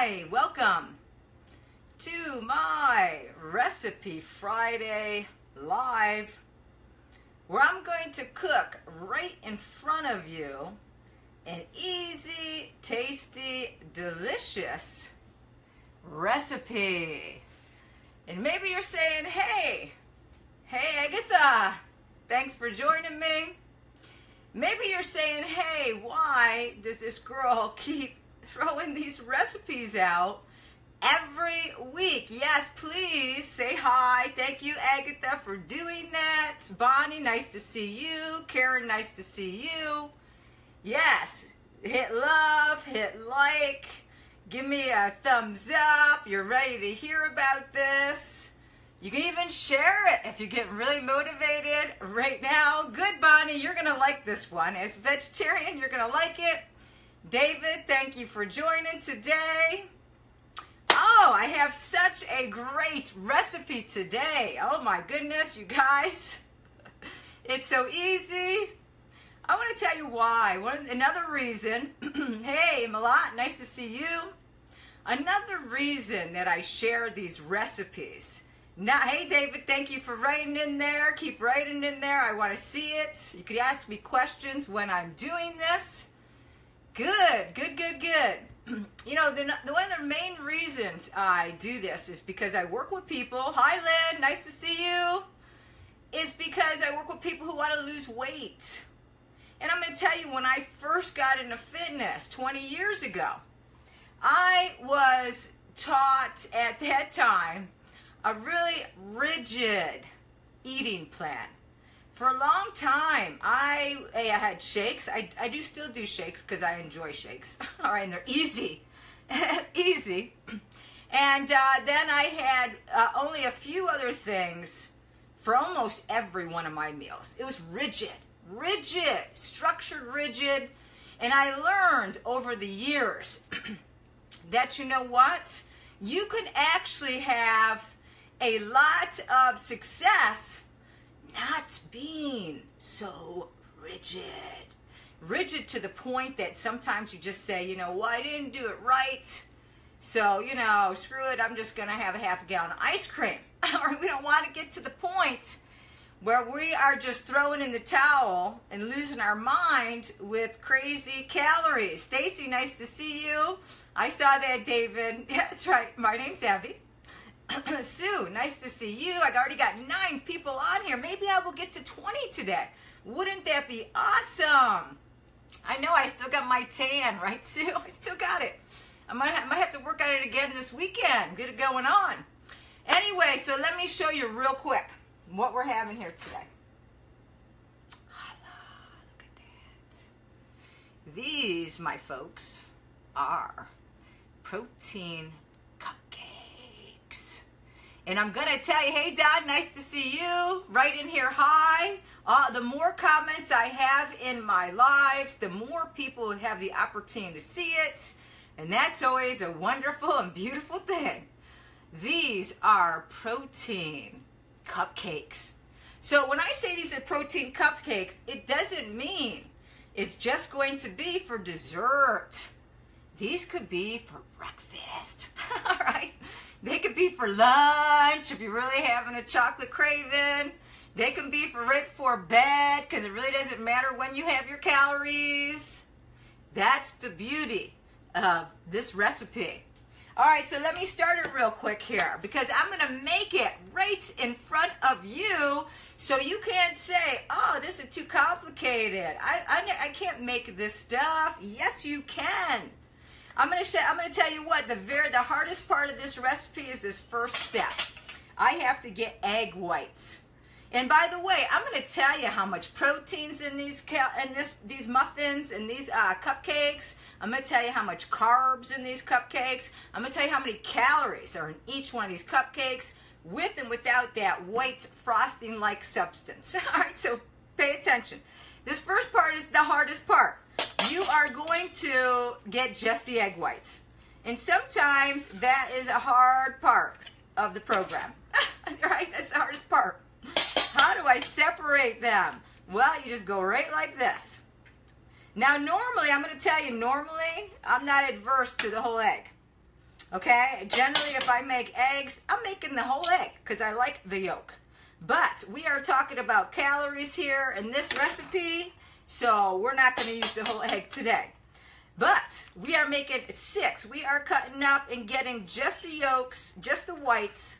Hi, welcome to my Recipe Friday Live, where I'm going to cook right in front of you an easy, tasty, delicious recipe. And maybe you're saying, hey Agatha, thanks for joining me. Maybe you're saying, hey, why does this girl keep throwing these recipes out every week? Yes, please say hi. Thank you, Agatha, for doing that. Bonnie, nice to see you. Karen, nice to see you. Yes, hit love, hit like, give me a thumbs up. You're ready to hear about this. You can even share it if you're getting really motivated right now. Good, Bonnie, you're going to like this one. As a vegetarian, you're going to like it. David, thank you for joining today. Oh, I have such a great recipe today. Oh my goodness, you guys. It's so easy. I want to tell you why. Another reason. Hey, Malat, nice to see you. Another reason that I share these recipes. Now, hey, David, thank you for writing in there. Keep writing in there. I want to see it. You could ask me questions when I'm doing this. Good. You know, one of the main reasons I do this is because I work with people. Hi, Lynn. Nice to see you. Is because I work with people who want to lose weight. And I'm going to tell you, when I first got into fitness 20 years ago, I was taught at that time a really rigid eating plan. For a long time, I had shakes. I do still do shakes because I enjoy shakes. All right, and they're easy. Easy. And then I had only a few other things for almost every one of my meals. It was rigid, structured rigid. And I learned over the years that, you know what? You can actually have a lot of success not being so rigid to the point that sometimes you just say, you know, well, I didn't do it right, so, you know, screw it, I'm just gonna have a half a gallon of ice cream. Or we don't want to get to the point where we are just throwing in the towel and losing our mind with crazy calories. Stacy, nice to see you. I saw that, David. Yeah, that's right, my name's Abby. Sue, nice to see you. I already got 9 people on here. Maybe I will get to 20 today. Wouldn't that be awesome? I know I still got my tan, right, Sue? I still got it. I might have to work on it again this weekend. Get it going on. Anyway, so let me show you real quick what we're having here today. Look at that. These, my folks, are protein cupcakes. And I'm going to tell you, hey, Dad, nice to see you. Right in here, hi. The more comments I have in my lives, the more people have the opportunity to see it. And that's always a wonderful and beautiful thing. These are protein cupcakes. So when I say these are protein cupcakes, it doesn't mean it's just going to be for dessert. These could be for breakfast, all right? They could be for lunch if you're really having a chocolate craving. They can be for right before bed because it really doesn't matter when you have your calories. That's the beauty of this recipe. All right, so let me start it real quick here because I'm going to make it right in front of you so you can't say, oh, this is too complicated. I can't make this stuff. Yes, you can. I'm going to tell you what, the hardest part of this recipe is this first step. I have to get egg whites. And by the way, I'm going to tell you how much protein's in these muffins and these cupcakes. I'm going to tell you how much carbs in these cupcakes. I'm going to tell you how many calories are in each one of these cupcakes with and without that white frosting-like substance. All right, so pay attention. This first part is the hardest part. You are going to get just the egg whites. And sometimes that is a hard part of the program. Right? That's the hardest part. How do I separate them? Well, you just go right like this. Now, normally, I'm going to tell you, normally, I'm not adverse to the whole egg. Okay, generally if I make eggs, I'm making the whole egg because I like the yolk. But we are talking about calories here in this recipe, so we're not going to use the whole egg today. But we are making 6. We are cutting up and getting just the yolks, just the whites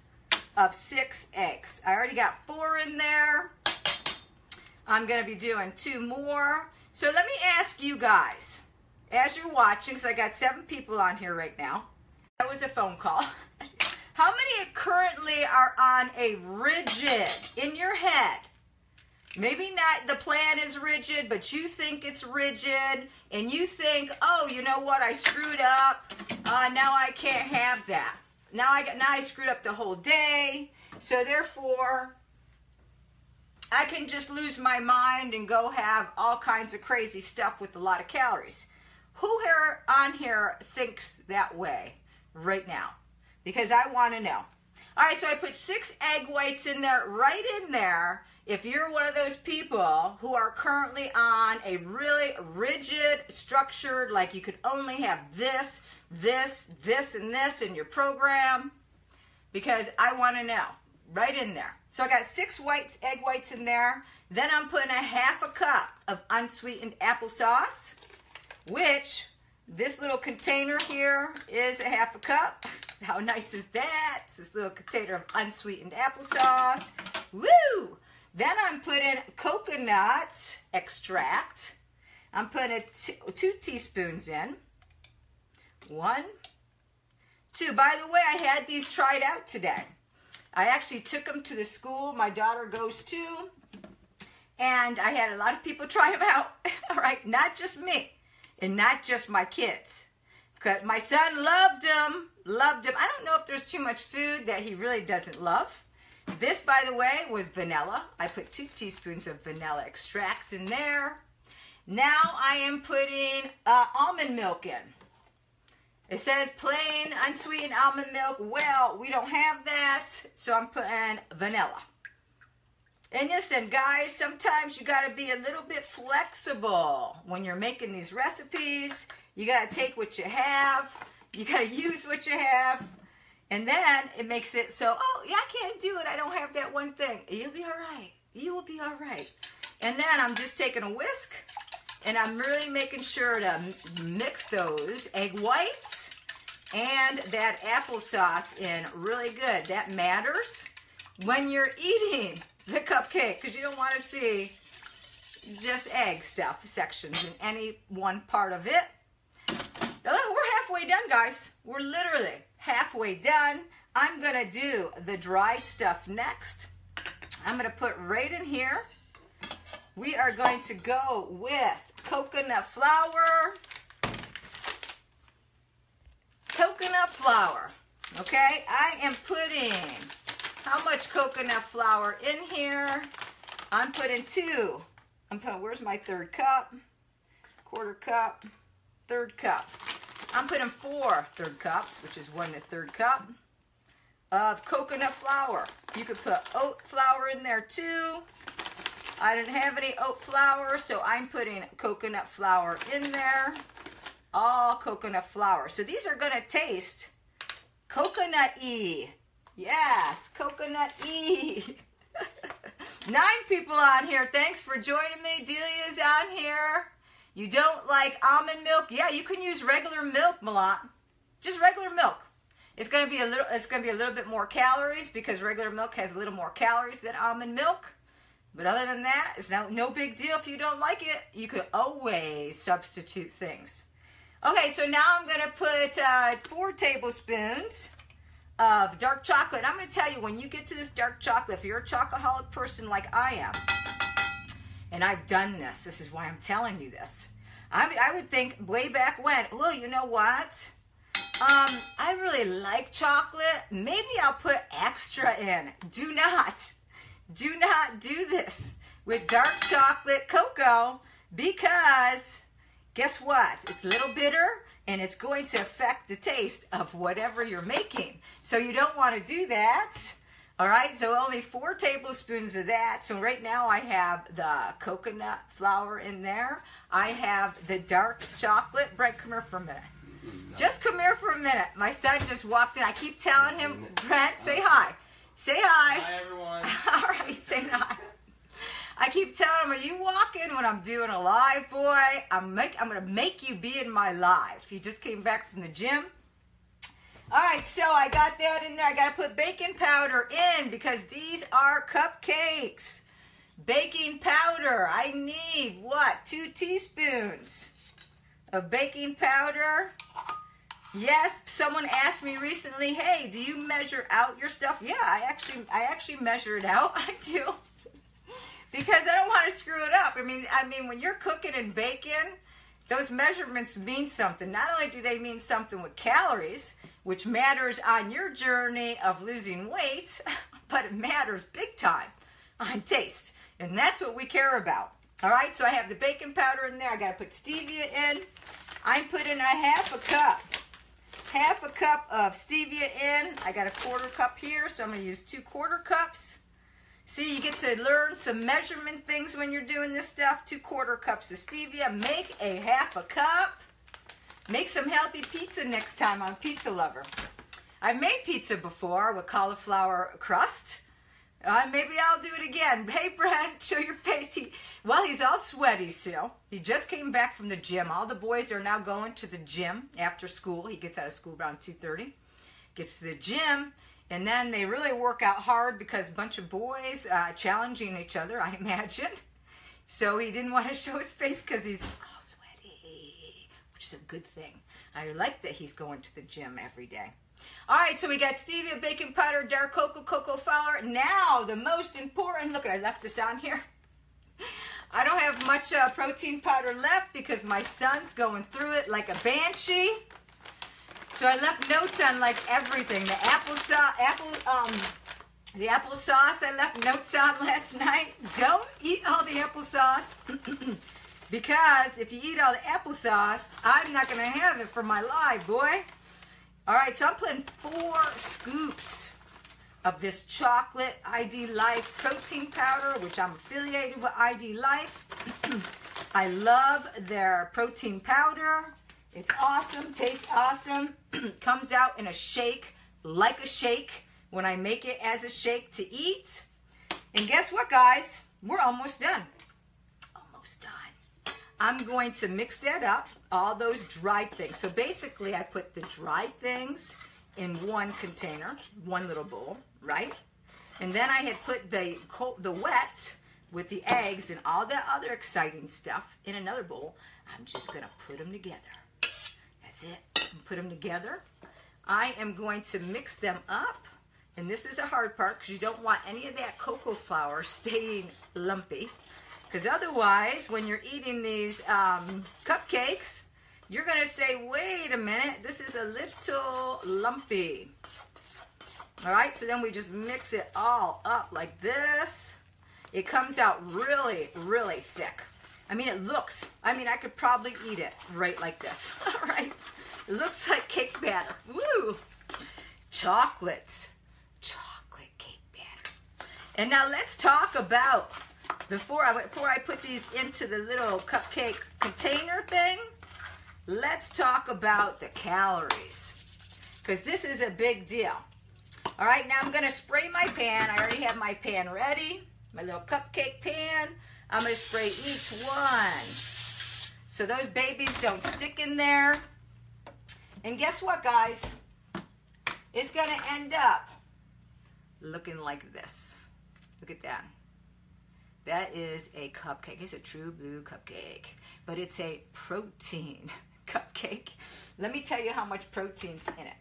of 6 eggs. I already got 4 in there. I'm going to be doing 2 more. So let me ask you guys, as you're watching, because I got 7 people on here right now. That was a phone call. How many currently are on a rigid in your head? Maybe not the plan is rigid, but you think it's rigid, and you think, oh, you know what, I screwed up. Now I can't have that. Now I screwed up the whole day, so therefore I can just lose my mind and go have all kinds of crazy stuff with a lot of calories. Who here on here thinks that way right now? Because I want to know. All right, so I put 6 egg whites in there, right in there. If you're one of those people who are currently on a really rigid, structured, like you could only have this, this, this, and this in your program, because I want to know, right in there. So I got 6 egg whites in there. Then I'm putting a 1/2 cup of unsweetened applesauce, which this little container here is a 1/2 cup. How nice is that? It's this little container of unsweetened applesauce. Woo! Then I'm putting coconut extract. I'm putting 2 teaspoons in. 1, 2. By the way, I had these tried out today. I actually took them to the school my daughter goes to, and I had a lot of people try them out. All right, not just me, and not just my kids. Because my son loved them, loved them. I don't know if there's too much food that he really doesn't love. This, by the way, was vanilla. I put 2 teaspoons of vanilla extract in there. Now I am putting almond milk in. It says plain unsweetened almond milk. Well, we don't have that, so I'm putting vanilla. And listen, guys, sometimes you got to be a little bit flexible when you're making these recipes. You got to take what you have. You got to use what you have. And then it makes it so, oh, yeah, I can't do it. I don't have that one thing. You'll be all right. You will be all right. And then I'm just taking a whisk, and I'm really making sure to mix those egg whites and that applesauce in really good. That matters when you're eating the cupcake, because you don't want to see just egg stuff sections in any one part of it. Now, we're halfway done, guys. We're literally halfway done. I'm going to do the dried stuff next. I'm going to put right in here. We are going to go with coconut flour. Coconut flour. Okay, I am putting how much coconut flour in here? I'm putting 2. I'm putting, where's my 1/3 cup? 1/4 cup, 1/3 cup. I'm putting 4 1/3 cups, which is 1 1/3 cup of coconut flour. You could put oat flour in there too. I didn't have any oat flour, so I'm putting coconut flour in there. All coconut flour. So these are going to taste coconut-y. Yes, coconut-y. 9 people on here. Thanks for joining me. Delia's on here. You don't like almond milk? Yeah, you can use regular milk, Milan. Just regular milk. It's going to be a little bit more calories because regular milk has a little more calories than almond milk. But other than that, it's no big deal if you don't like it. You could always substitute things. Okay, so now I'm going to put 4 tablespoons of dark chocolate. I'm going to tell you, when you get to this dark chocolate, if you're a chocoholic person like I am, and I've done this is why I'm telling you this. I would think way back when, oh, you know what? I really like chocolate. Maybe I'll put extra in. Do not do this with dark chocolate cocoa, because guess what? It's a little bitter and it's going to affect the taste of whatever you're making. So you don't want to do that. All right, so only 4 tablespoons of that. So right now I have the coconut flour in there. I have the dark chocolate. Brent, come here for a minute. Just come here for a minute. My son just walked in. I keep telling him, Brent, say hi. Say hi. Hi, everyone. All right, say hi. I keep telling him, are you walking when I'm doing a live, boy? I'm going to make you be in my live. He just came back from the gym. All right, so I got that in there. I got to put baking powder in because these are cupcakes. Baking powder. I need, what, 2 teaspoons of baking powder. Yes, someone asked me recently, hey, do you measure out your stuff? Yeah, I actually measure it out. I do. Because I don't want to screw it up. I mean, when you're cooking and baking, those measurements mean something. Not only do they mean something with calories, which matters on your journey of losing weight, but it matters big time on taste. And that's what we care about. All right, so I have the baking powder in there. I got to put stevia in. I'm putting a half a cup of stevia in. I got a 1/4 cup here, so I'm going to use 2 1/4 cups. See, you get to learn some measurement things when you're doing this stuff. 2 1/4 cups of stevia. Make a half a cup. Make some healthy pizza next time. I'm a pizza lover. I've made pizza before with cauliflower crust. Maybe I'll do it again. Hey, Brent, show your face. He's all sweaty still. He just came back from the gym. All the boys are now going to the gym after school. He gets out of school around 2:30. Gets to the gym, and then they really work out hard because a bunch of boys challenging each other, I imagine. So he didn't want to show his face because he's all sweaty, which is a good thing. I like that he's going to the gym every day. All right, so we got stevia, baking powder, dark cocoa flour. Now, the most important, look, I left this on here. I don't have much protein powder left because my son's going through it like a banshee. So I left notes on like everything. The applesauce I left notes on last night. Don't eat all the applesauce because if you eat all the applesauce, I'm not going to have it for my live, boy. All right, so I'm putting 4 scoops of this chocolate ID Life protein powder, which I'm affiliated with ID Life. I love their protein powder. It's awesome, tastes awesome. Comes out in a shake, like a shake, when I make it as a shake to eat. And guess what, guys? We're almost done. Almost done. I'm going to mix that up, all those dried things. So basically, I put the dried things in one container, one little bowl, right? And then I had put the wet with the eggs and all that other exciting stuff in another bowl. I'm just going to put them together. That's it. Put them together. I am going to mix them up. And this is a hard part because you don't want any of that cocoa flour staying lumpy. Because otherwise, when you're eating these cupcakes, you're going to say, wait a minute, this is a little lumpy. All right, so then we just mix it all up like this. It comes out really, really thick. I mean, I could probably eat it right like this. All right, it looks like cake batter. Woo! Chocolate cake batter. And now let's talk about, before I put these into the little cupcake container thing, let's talk about the calories, because this is a big deal. All right, now I'm going to spray my pan. I already have my pan ready, my little cupcake pan. I'm going to spray each one so those babies don't stick in there. And guess what, guys? It's going to end up looking like this. Look at that. That is a cupcake. It's a true blue cupcake, but it's a protein cupcake. Let me tell you how much protein's in it.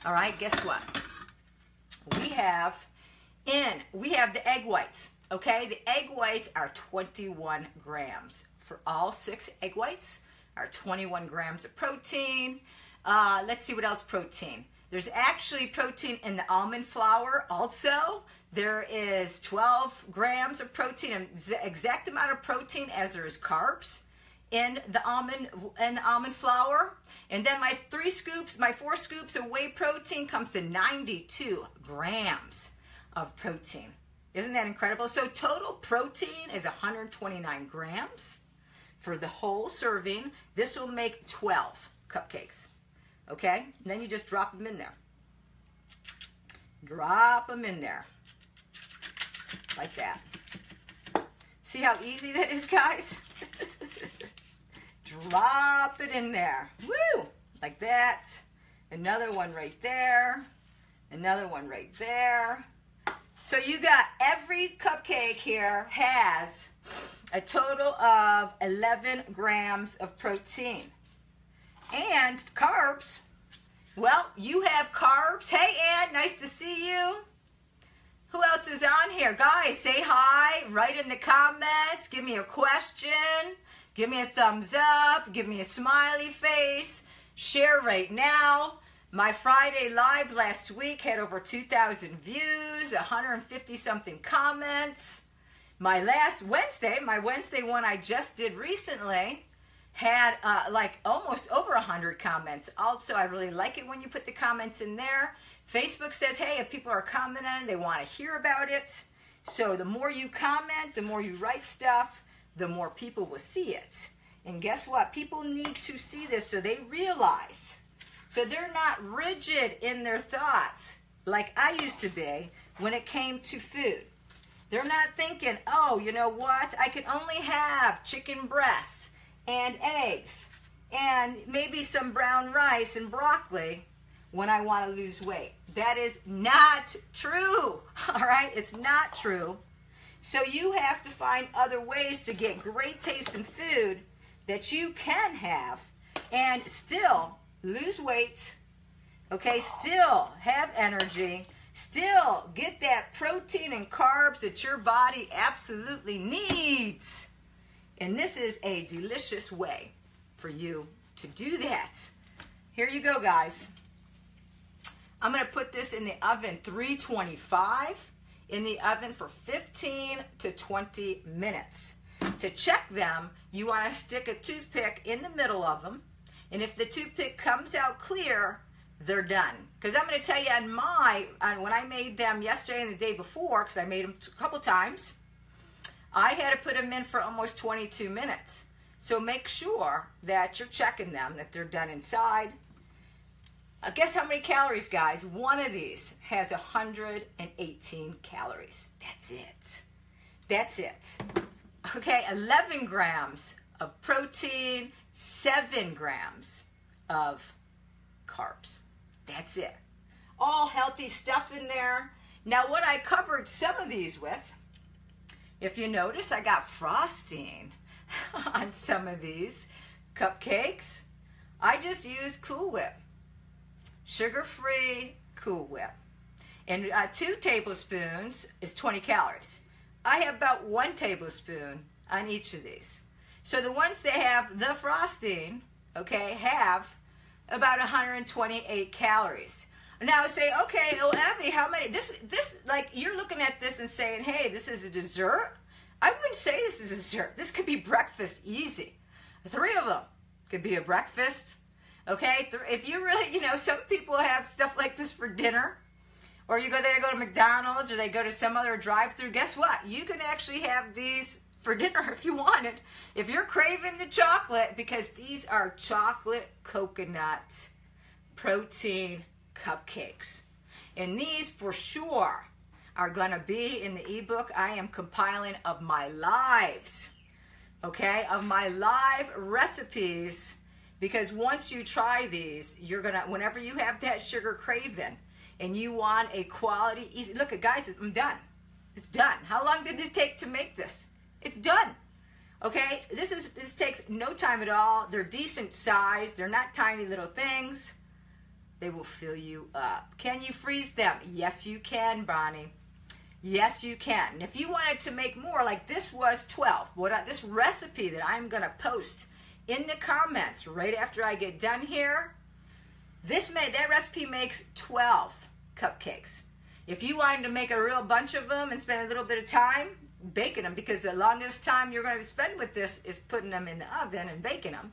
All right, guess what? We have the egg whites, okay? The egg whites are 21 grams. For all 6 egg whites are 21 grams of protein. Let's see what else protein. There's actually protein in the almond flour also. There is 12 grams of protein, an exact amount of protein as there is carbs in the almond flour. And then my 4 scoops of whey protein comes to 92 grams of protein. Isn't that incredible? So total protein is 129 grams for the whole serving. This will make 12 cupcakes. okay? And then you just drop them in there. Drop them in there, like that. See how easy that is, guys? Drop it in there. Woo! Like that. Another one right there. Another one right there. So you got every cupcake here has a total of 11 grams of protein. And carbs, well, you have carbs. Hey, Ann, nice to see you. Who else is on here? Guys, say hi. Write in the comments. Give me a question. Give me a thumbs up. Give me a smiley face. Share right now. My Friday Live last week had over 2,000 views, 150 something comments. My Wednesday one I just did recently had like almost over 100 comments. Also, I really like it when you put the comments in there. Facebook says, hey, if people are commenting, they want to hear about it. So the more you comment, the more you write stuff, the more people will see it. And guess what? People need to see this so they realize. So they're not rigid in their thoughts like I used to be when it came to food. They're not thinking, oh, you know what? I can only have chicken breasts and eggs and maybe some brown rice and broccoli when I want to lose weight. That is not true, all right? It's not true. So you have to find other ways to get great tasting food that you can have and still lose weight, okay? Still have energy, still get that protein and carbs that your body absolutely needs. And this is a delicious way for you to do that. Here you go, guys. I'm going to put this in the oven, 325, in the oven for 15 to 20 minutes. To check them, you want to stick a toothpick in the middle of them. And if the toothpick comes out clear, they're done. Because I'm going to tell you when I made them yesterday and the day before, because I made them a couple times, I had to put them in for almost 22 minutes. So make sure that you're checking them, that they're done inside. Guess how many calories, guys? One of these has 118 calories. That's it. That's it. Okay, 11 grams of protein, 7 grams of carbs. That's it. All healthy stuff in there. Now, what I covered some of these with, if you notice, I got frosting on some of these cupcakes. I just use Cool Whip. Sugar-free Cool Whip. And 2 tablespoons is 20 calories. I have about 1 tablespoon on each of these. So the ones that have the frosting, okay, have about 128 calories. Now say, okay, oh, Abby, how many? This, like, you're looking at this and saying, hey, this is a dessert. I wouldn't say this is a dessert. This could be breakfast easy. 3 of them could be a breakfast. Okay, if you really, some people have stuff like this for dinner, or they go to McDonald's, or they go to some other drive-thru. Guess what? You can actually have these for dinner if you wanted. If you're craving the chocolate, because these are chocolate coconut protein cupcakes. And these for sure are going to be in the ebook I am compiling of my lives, okay, of my live recipes. Because once you try these, you're going to, whenever you have that sugar craving and you want a quality, easy, look, guys, I'm done. It's done. How long did this take to make this? It's done. Okay, this takes no time at all. They're decent size. They're not tiny little things. They will fill you up. Can you freeze them? Yes, you can, Bonnie. Yes, you can. And if you wanted to make more, like this was 12. This recipe that I'm going to post in the comments right after I get done here, that recipe makes 12 cupcakes. If you wanted to make a real bunch of them and spend a little bit of time baking them, because the longest time you're going to spend with this is putting them in the oven and baking them,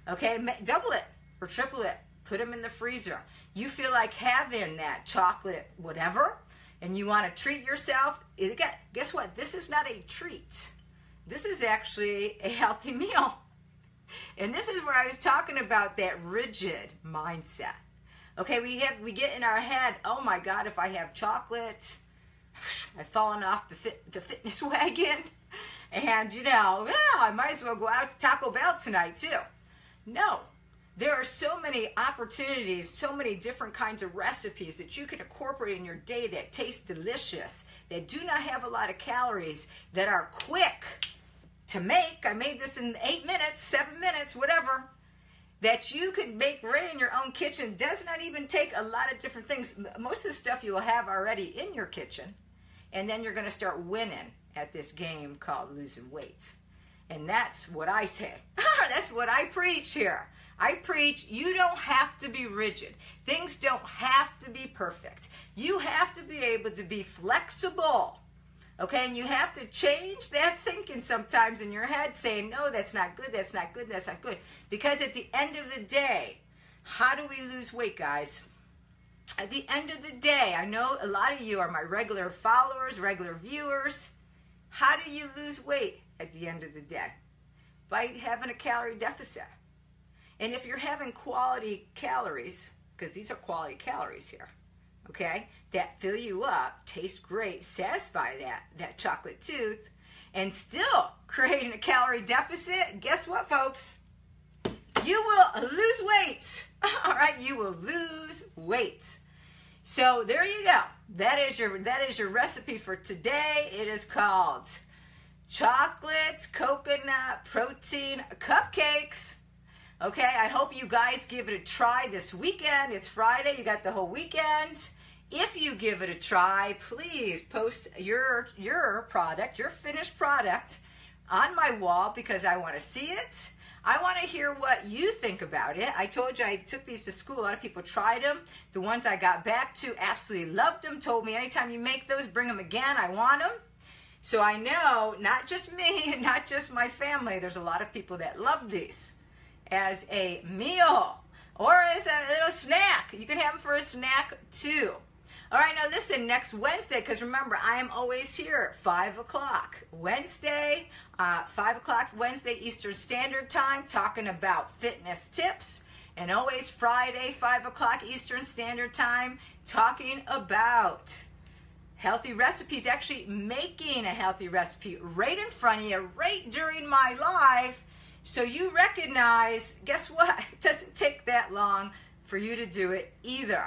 okay, double it or triple it. Put them in the freezer. You feel like having that chocolate whatever, and you want to treat yourself, guess what? This is not a treat. This is actually a healthy meal. And this is where I was talking about that rigid mindset. Okay, we get in our head, oh my God, if I have chocolate, I've fallen off the fitness wagon. And, you know, I might as well go out to Taco Bell tonight, too. No. There are so many opportunities, so many different kinds of recipes that you can incorporate in your day that taste delicious, that do not have a lot of calories, that are quick to make. I made this in 8 minutes, 7 minutes, whatever. That you could make right in your own kitchen. Does not even take a lot of different things. Most of the stuff you will have already in your kitchen. And then you're going to start winning at this game called losing weight. And that's what I say. That's what I preach here. I preach you don't have to be rigid. Things don't have to be perfect. You have to be able to be flexible. Okay, and you have to change that thinking sometimes in your head saying, no, that's not good, that's not good, that's not good. Because at the end of the day, how do we lose weight, guys? At the end of the day, I know a lot of you are my regular followers, regular viewers. How do you lose weight at the end of the day? By having a calorie deficit. And if you're having quality calories, because these are quality calories here, okay, that fill you up, taste great, satisfy that chocolate tooth, and still creating a calorie deficit, guess what, folks? You will lose weight. All right, you will lose weight. So there you go. That is your recipe for today. It is called chocolate coconut protein cupcakes. Okay, I hope you guys give it a try this weekend. It's Friday. You got the whole weekend. If you give it a try, please post your product, your finished product on my wall because I want to see it. I want to hear what you think about it. I told you I took these to school. A lot of people tried them. The ones I got back to absolutely loved them, told me anytime you make those, bring them again. I want them. So I know, not just me, not just my family, there's a lot of people that love these as a meal or as a little snack. You can have them for a snack too. All right, now listen, next Wednesday, because remember, I am always here at 5 o'clock. Wednesday, 5 o'clock Wednesday Eastern Standard Time, talking about fitness tips. And always Friday, 5 o'clock Eastern Standard Time, talking about healthy recipes, actually making a healthy recipe right in front of you, right during my live. So you recognize, guess what? It doesn't take that long for you to do it either.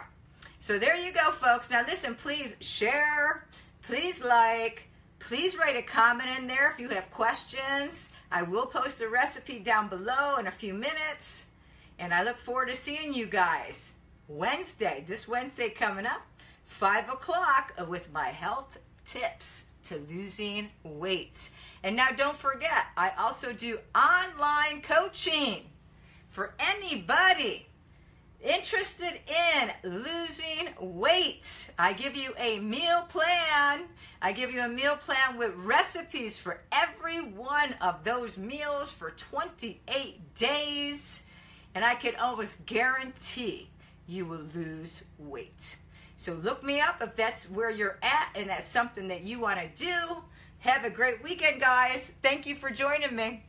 So there you go, folks. Now listen, please share, please like, please write a comment in there if you have questions. I will post the recipe down below in a few minutes. And I look forward to seeing you guys Wednesday, this Wednesday coming up, 5 o'clock with my health tips to losing weight. And now don't forget, I also do online coaching for anybody interested in losing weight. I give you a meal plan. I give you a meal plan with recipes for every one of those meals for 28 days. And I can almost guarantee you will lose weight. So look me up if that's where you're at and that's something that you want to do. Have a great weekend, guys. Thank you for joining me.